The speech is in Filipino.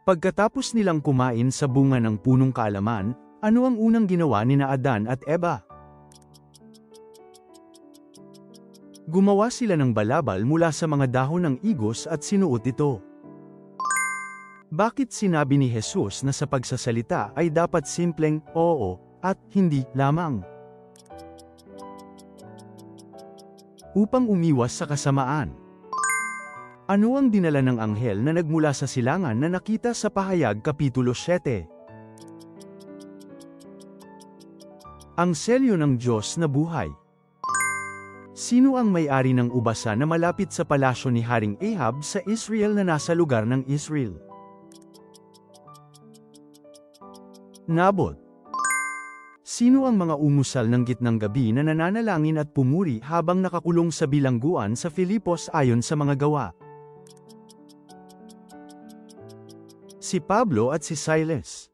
Pagkatapos nilang kumain sa bunga ng punong kaalaman, ano ang unang ginawa nina Adan at Eva? Gumawa sila ng balabal mula sa mga dahon ng igos at sinuot ito. Bakit sinabi ni Jesus na sa pagsasalita ay dapat simpleng oo at hindi lamang? Upang umiwas sa kasamaan. Ano ang dinala ng anghel na nagmula sa silangan na nakita sa Pahayag Kapitulo 7? Ang selyo ng Diyos na buhay. Sino ang may-ari ng ubasan na malapit sa palasyo ni Haring Ahab sa Israel na nasa lugar ng Israel? Nabot. Sino ang mga umusal ng gitnang gabi na nananalangin at pumuri habang nakakulong sa bilangguan sa Filipos ayon sa mga gawa? Si Pablo at si Silas.